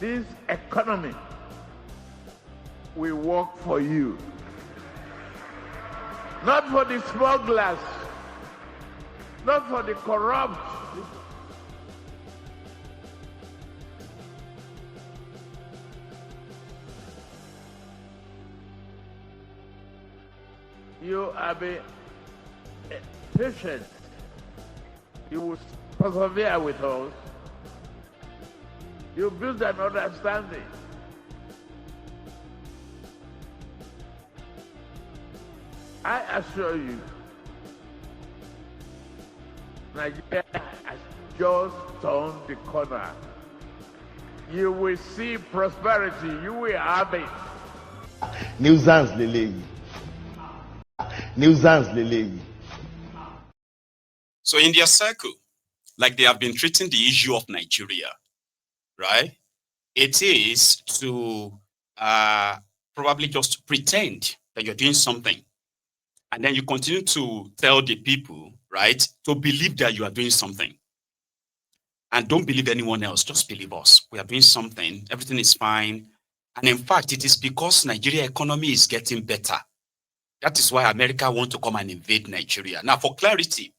this economy will work for you. Not for the smugglers, not for the corrupt. You have been patient. You will persevere with us. You build an understanding. I assure you, Nigeria has just turned the corner. You will see prosperity. You will have it. Nuisance Lele. Nuisance Lele. So in their circle, like they have been treating the issue of Nigeria, right? It is to probably just pretend that you're doing something. And then you continue to tell the people, right, to believe that you are doing something. And don't believe anyone else, just believe us. We are doing something, everything is fine. And in fact, it is because Nigeria economy is getting better. That is why America wants to come and invade Nigeria. Now, for clarity,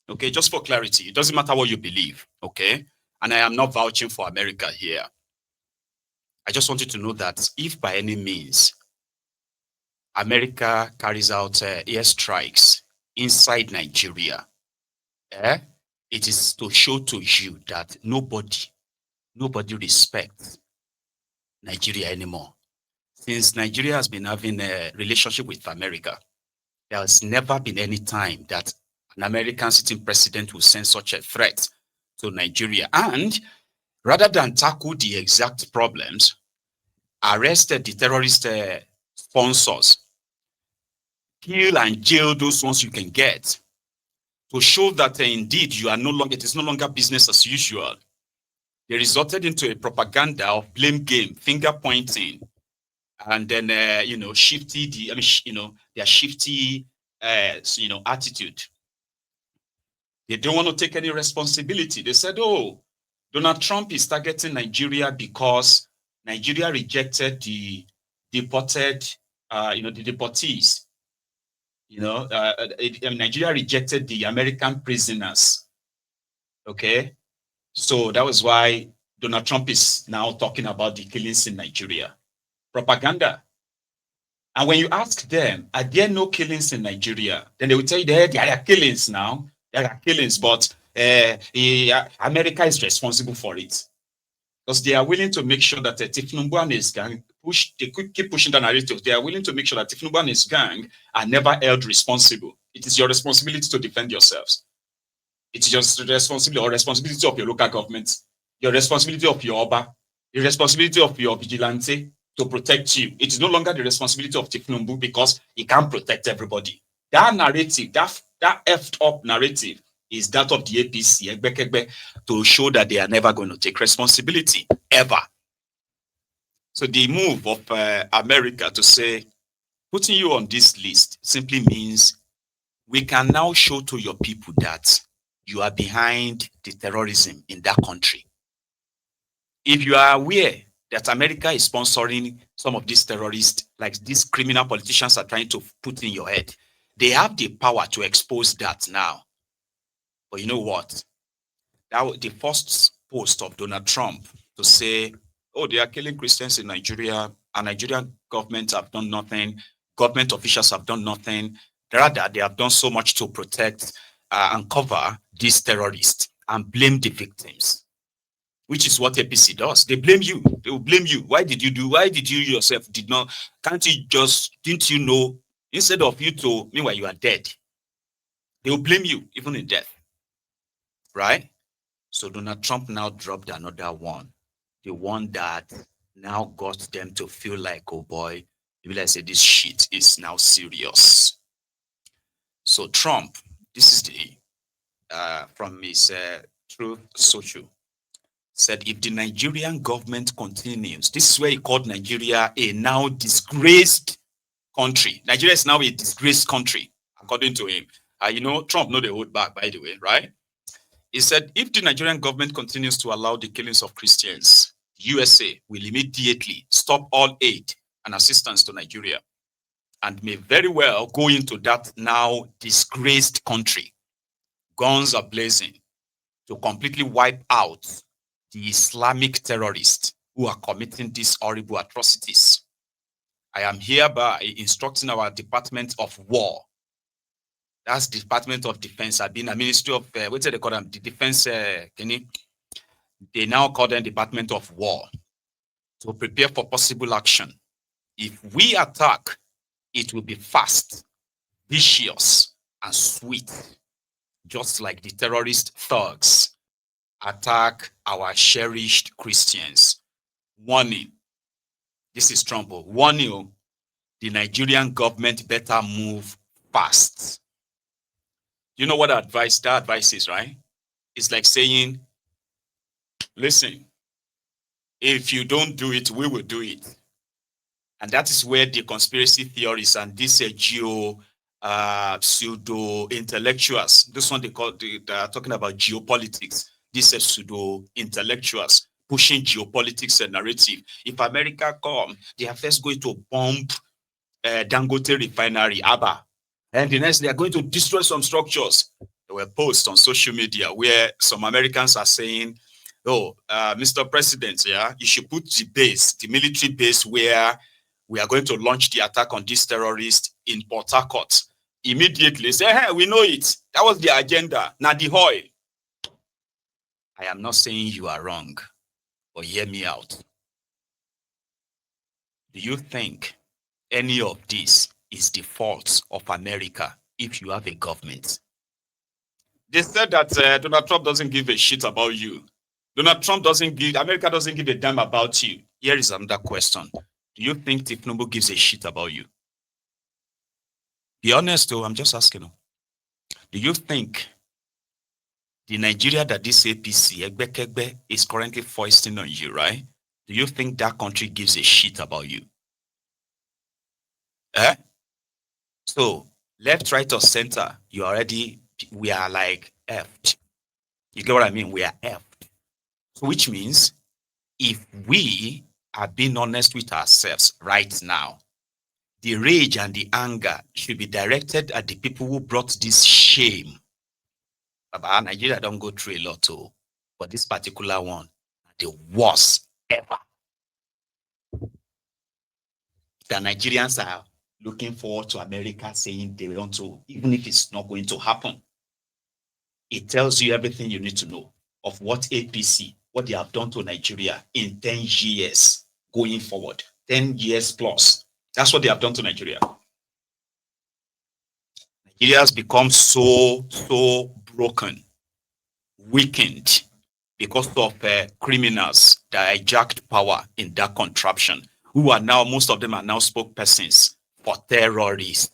okay, just for clarity, it doesn't matter what you believe, okay? And I am not vouching for America here. I just want you to know that if by any means America carries out airstrikes inside Nigeria, it is to show to you that nobody respects Nigeria anymore. Since Nigeria has been having a relationship with America, there has never been any time that an American sitting president will send such a threat to Nigeria. And rather than tackle the exact problems, arrested the terrorist sponsors, kill and jail those ones you can get, to show that indeed you are no longer, it is no longer business as usual. They resulted into a propaganda of blame game, finger pointing, and then shifty their shifty attitude. They don't want to take any responsibility. They said, "Oh, Donald Trump is targeting Nigeria because Nigeria rejected the deported, the deportees. Nigeria rejected the American prisoners. Okay, so that was why Donald Trump is now talking about the killings in Nigeria. Propaganda. And when you ask them, are there no killings in Nigeria? Then they will tell you there are killings now. There are killings, but America is responsible for it. Because they are willing to make sure that Tinubu and his gang they could keep pushing the narrative. They are willing to make sure that Tinubu and his gang are never held responsible. It is your responsibility to defend yourselves. It is your responsibility of your local government, your responsibility of your Oba, the responsibility of your vigilante to protect you. It is no longer the responsibility of Tinubu because he can't protect everybody. That narrative, that effed up narrative is that of the APC, to show that they are never going to take responsibility, ever. So the move of America to say, putting you on this list simply means we can now show to your people that you are behind the terrorism in that country. If you are aware that America is sponsoring some of these terrorists, like these criminal politicians are trying to put in your head, they have the power to expose that now. But you know what? That was the first post of Donald Trump to say, oh, they are killing Christians in Nigeria, and Nigerian government have done nothing. Government officials have done nothing. Rather, they have done so much to protect and cover these terrorists and blame the victims, which is what APC does. They blame you. They will blame you. Why did you yourself did not? Didn't you know? Instead of you to, meanwhile, you are dead. They will blame you, even in death. Right? So Donald Trump now dropped another one. The one that now got them to feel like, oh boy, maybe I say this shit is now serious. So Trump, this is the from his Truth Social, said if the Nigerian government continues, this is where he called Nigeria a now disgraced country. Nigeria is now a disgraced country, according to him. Trump no dey hold back, by the way, right? He said, if the Nigerian government continues to allow the killings of Christians, The USA will immediately stop all aid and assistance to Nigeria and may very well go into that now disgraced country, guns are blazing, to completely wipe out the Islamic terrorists who are committing these horrible atrocities. I am hereby instructing our Department of War, that's Department of Defense, I've been a Ministry of, what do they call them? The Defense, they now call them Department of War, to prepare for possible action. If we attack, it will be fast, vicious, and sweet, just like the terrorist thugs attack our cherished Christians. Warning, this is Trump. Warning, the Nigerian government better move fast. You know what that advice is, right? It's like saying, listen, if you don't do it, we will do it. And that is where the conspiracy theories and these pseudo intellectuals, this one they are talking about geopolitics, these pseudo intellectuals pushing geopolitics narrative. If America come, they are first going to bomb Dangote refinery, Abba, and the next they are going to destroy some structures. There were posts on social media where some Americans are saying, "Oh, Mr. President, yeah, you should put the military base where we are going to launch the attack on these terrorists in Port Harcourt." Immediately say, "Hey, we know it. That was the agenda. Now the oil." I am not saying you are wrong, but hear me out. Do you think any of this is the fault of America if you have a government? They said that Donald Trump doesn't give a shit about you. America doesn't give a damn about you. Here is another question. Do you think Tinubu gives a shit about you? Be honest though, I'm just asking you. Do you think the Nigeria that this APC, Egbekegbe, is currently foisting on you, right? Do you think that country gives a shit about you? So, left, right, or center, we are like effed. You get what I mean? We are effed. So, which means if we are being honest with ourselves right now, the rage and the anger should be directed at the people who brought this shame. Baba, Nigeria don't go through a lot too, but this particular one, the worst ever. The Nigerians are looking forward to America saying they want to, even if it's not going to happen. It tells you everything you need to know of what APC, what they have done to Nigeria in 10 years going forward, 10 years plus. That's what they have done to Nigeria. Nigeria has become so broken, weakened because of criminals that hijacked power in that contraption, who are now, most of them are now spokespersons for terrorists.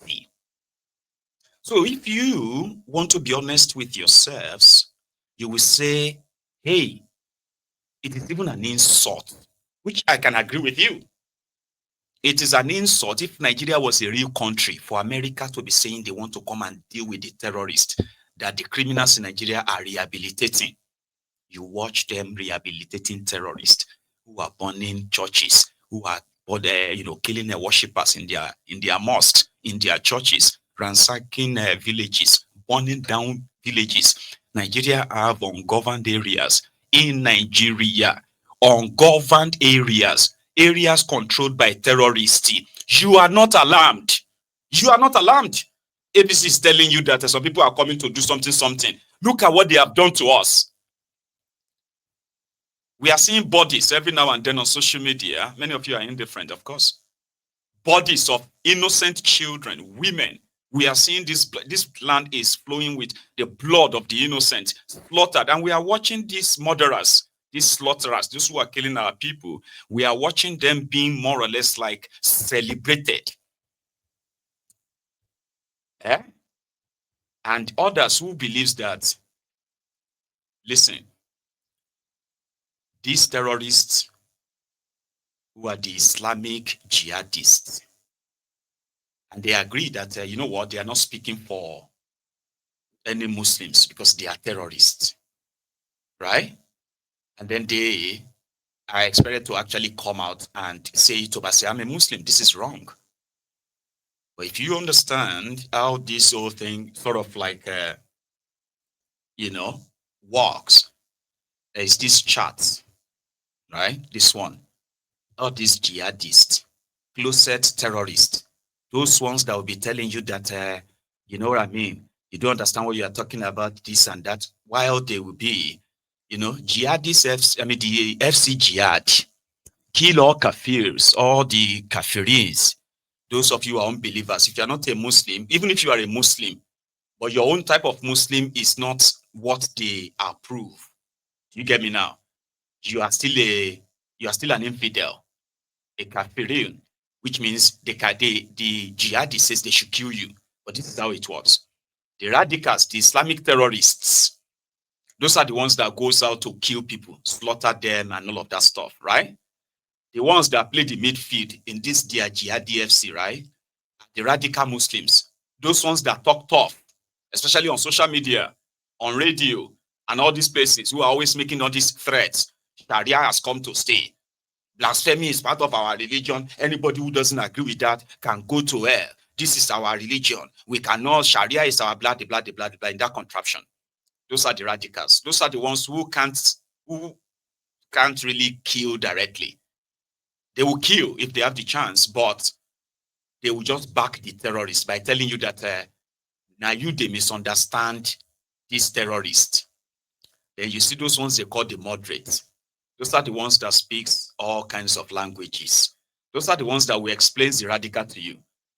So if you want to be honest with yourselves, you will say, hey, it is even an insult, which I can agree with you. It is an insult if Nigeria was a real country for America to be saying they want to come and deal with the terrorists that the criminals in Nigeria are rehabilitating. You watch them rehabilitating terrorists who are burning churches, who are killing their worshippers in their mosques, in their churches, ransacking villages, burning down villages. Nigeria have ungoverned areas in Nigeria, ungoverned areas controlled by terrorists. You are not alarmed. You are not alarmed. ABC is telling you that some people are coming to do something. Look at what they have done to us. We are seeing bodies every now and then on social media. Many of you are indifferent, of course. Bodies of innocent children, women. We are seeing this land is flowing with the blood of the innocent, slaughtered. And we are watching these murderers, these slaughterers, those who are killing our people. We are watching them being more or less like celebrated. And others who believes that, listen, these terrorists who are the Islamic jihadists, and they agree that, you know what, they are not speaking for any Muslims because they are terrorists, right? And then they I expected to actually come out and say it over, say, I'm a Muslim, this is wrong. But if you understand how this whole thing sort of like, works, there is this chart, right? This one, all these jihadists, closet terrorists, those ones that will be telling you that, you know what I mean? You don't understand what you are talking about, this and that, while they will be, jihadists, the FC Jihad, kill all kafirs, all the kafirins, those of you who are unbelievers. If you're not a Muslim, even if you are a Muslim, but your own type of Muslim is not what they approve. You get me now? You are still an infidel, a kafirin, which means the jihadi says they should kill you. But this is how it works. The radicals, the Islamic terrorists, those are the ones that goes out to kill people, slaughter them and all of that stuff, right? The ones that play the midfield in this their jihadi FC, right? The radical Muslims, those ones that talk tough, especially on social media, on radio, and all these places who are always making all these threats. Sharia has come to stay. Blasphemy is part of our religion. Anybody who doesn't agree with that can go to hell. This is our religion. We cannot, Sharia is our blood, in that contraption. Those are the radicals. Those are the ones who can't really kill directly. They will kill if they have the chance, but they will just back the terrorists by telling you that now they misunderstand these terrorists. Then you see those ones they call the moderates. Those are the ones that speaks all kinds of languages. Those are the ones that will explain the radical to you.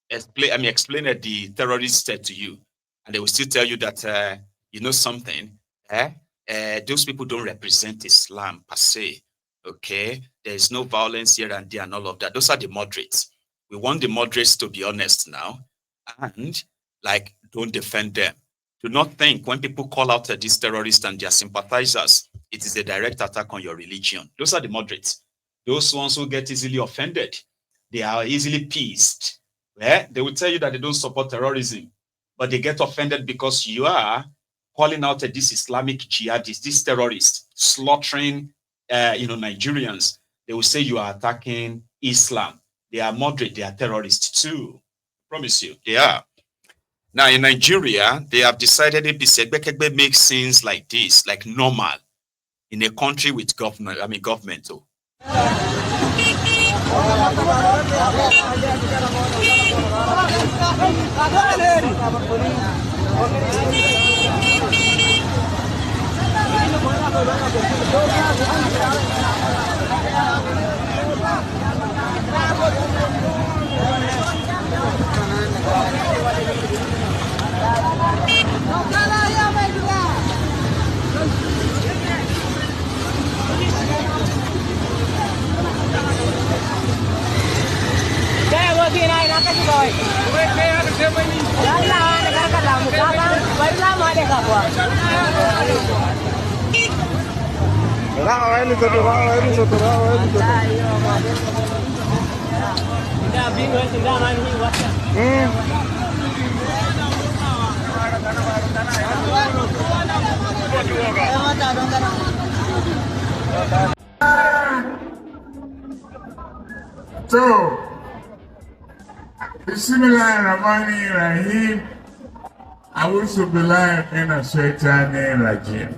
Explain the terrorist to you. And they will still tell you that, you know something, those people don't represent Islam per se. Okay, there is no violence here and there and all of that. Those are the moderates. We want the moderates to be honest now and don't defend them. Do not think when people call out these terrorists and their sympathizers, it is a direct attack on your religion. Those are the moderates. Those ones who get easily offended, they are easily peeved. They will tell you that they don't support terrorism, but they get offended because you are calling out these Islamic jihadists, these terrorists, slaughtering Nigerians. They will say you are attacking Islam. They are moderate, they are terrorists too. I promise you, they are. Now in Nigeria, they have decided it makes things like this, like normal, in a country with government. So, Bismillahirrahmanirrahim. A'udhu billahi minash shaitanir rajim.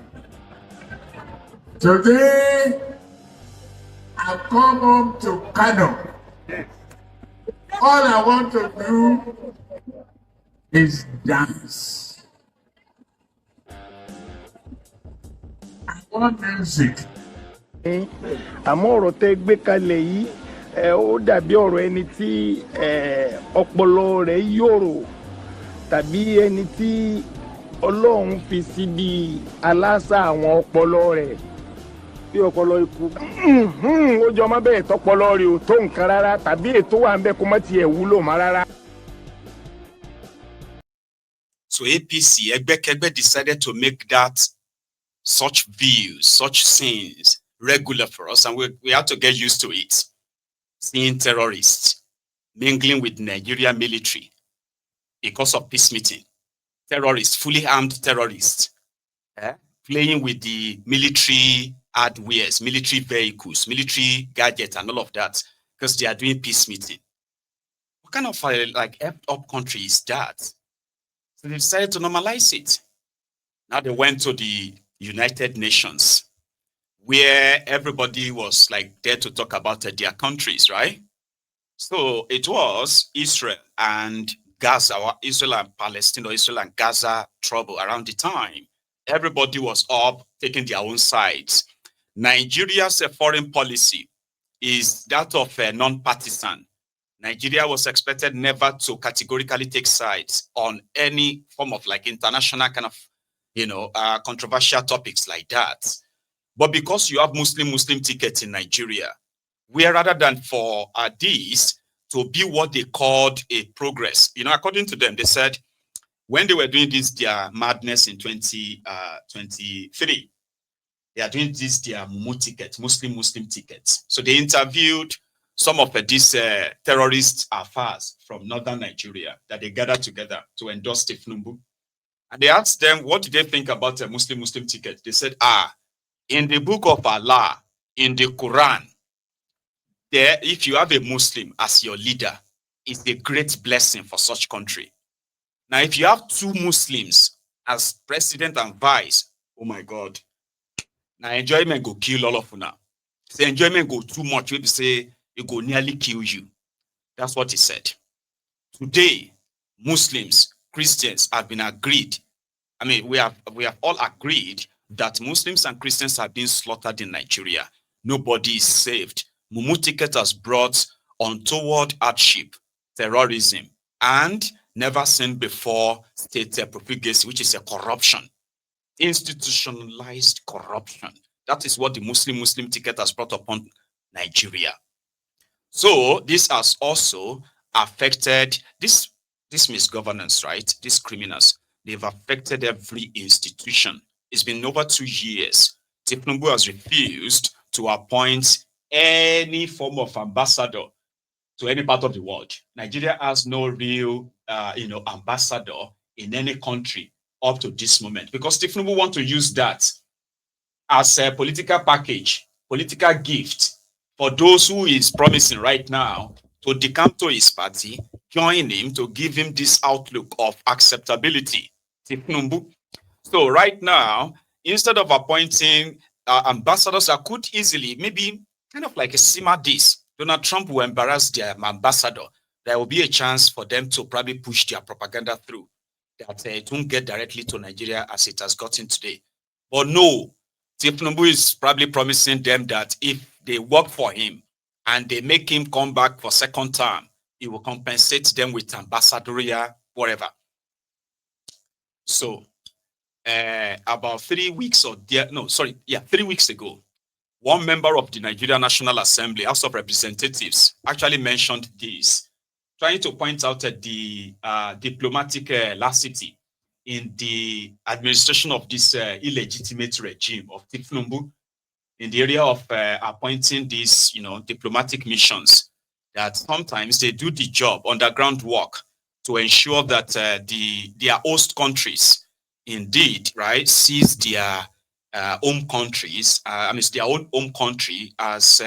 Today, I've come home to Kano. All I want to do is dance. I want music. Àmọ́ ọ̀rọ̀ tẹ́ gbé kalẹ̀ yìí ó dàbí ọ̀rọ̀ ẹni tí ọpọlọ rẹ̀ yòrò tàbí ẹni tí Ọlọ́run fi síbi aláṣà àwọn ọpọlọ rẹ̀ bí ọpọlọ ikú ó jọ má bẹ́ẹ̀ tọpọlọ rẹ̀ ò tó nǹkan rárá tàbí ètò wà ń bẹ kó má tiẹ̀ wúlò má rárá. So APC, Egbekegbe decided to make that such views, such scenes regular for us, and we have to get used to it. Seeing terrorists mingling with Nigeria military because of peace meeting. Terrorists, fully armed terrorists, playing with the military hardwares, military vehicles, military gadgets, and all of that, because they are doing peace meeting. What kind of like up country is that? So they decided to normalize it. Now they went to the United Nations, where everybody was like there to talk about their countries, right? So it was Israel and Gaza, Israel and Palestine, or Israel and Gaza trouble around the time. Everybody was up taking their own sides. Nigeria's foreign policy is that of non-partisan. Nigeria was expected never to categorically take sides on any form of like international kind of, controversial topics like that. But because you have Muslim tickets in Nigeria, where rather than for these to be what they called a progress, according to them, they said when they were doing this, their madness in 2023, they are doing this, their Mumu tickets, Muslim tickets. So they interviewed some of these terrorist affairs from northern Nigeria that they gathered together to endorse Tinubu. And they asked them, what did they think about a Muslim ticket? They said, in the book of Allah, in the Quran, there, if you have a Muslim as your leader, it's a great blessing for such country. Now, if you have two Muslims as president and vice, oh my God, now enjoyment go kill all of you now. So enjoyment go too much, you say it go nearly kill you. That's what he said. Today, Muslims, Christians have been agreed. I mean, we have all agreed that Muslims and Christians have been slaughtered in Nigeria. Nobody is saved. Mumu ticket has brought untoward hardship, terrorism, and never seen before state profligacy, which is a corruption, institutionalized corruption. That is what the Muslim ticket has brought upon Nigeria. So this has also affected this misgovernance, right? These criminals, they've affected every institution. It's been over 2 years. Tinubu has refused to appoint any form of ambassador to any part of the world. Nigeria has no real, ambassador in any country up to this moment, because Tinubu want to use that as a political package, political gift for those who is promising right now to decamp to his party, join him to give him this outlook of acceptability. Tinubu. So right now, instead of appointing ambassadors that could easily, maybe kind of like a simmer this, Donald Trump will embarrass their ambassador. There will be a chance for them to probably push their propaganda through, that it won't get directly to Nigeria as it has gotten today. But no, Tinubu is probably promising them that if they work for him and they make him come back for second term, he will compensate them with ambassadorial whatever. So about 3 weeks 3 weeks ago, one member of the Nigeria National Assembly, House of Representatives, actually mentioned this, trying to point out the diplomatic laxity in the administration of this illegitimate regime of Tinubu in the area of appointing these, diplomatic missions, that sometimes they do the job, underground work, to ensure that their host countries indeed, right, sees their home countries, their own home country as,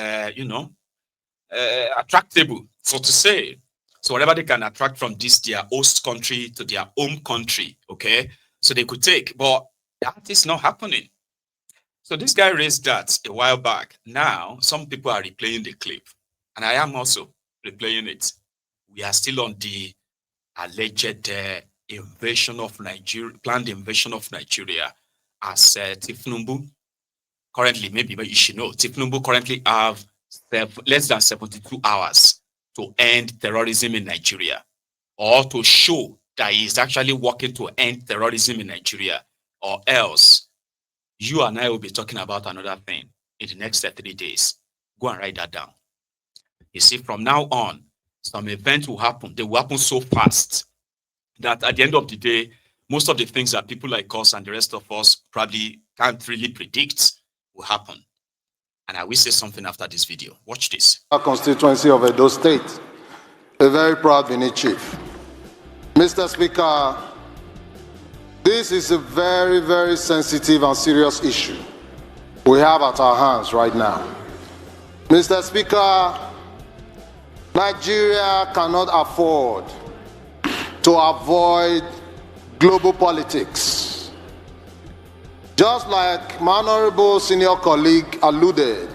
attractable, so to say. So whatever they can attract from this, their host country to their home country, okay? So they could take, but that is not happening. So this guy raised that a while back. Now, some people are replaying the clip, and I am also replaying it. We are still on the alleged invasion of Nigeria, planned invasion of Nigeria, as Tinubu currently, maybe you should know, Tinubu currently have less than 72 hours to end terrorism in Nigeria, or to show that he is actually working to end terrorism in Nigeria, or else you and I will be talking about another thing in the next 3 days. Go and write that down. You see, from now on, some events will happen. They will happen so fast that at the end of the day, most of the things that people like us and the rest of us probably can't really predict will happen. And I will say something after this video. Watch this. Our constituency of Edo State, a very proud Benin chief. Mr. Speaker, this is a very, very sensitive and serious issue. we have at our hands right now. Mr. Speaker, Nigeria cannot afford to avoid global politics. Just like my honorable senior colleague alluded,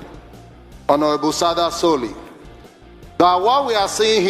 Honorable Sada Soli, that what we are seeing here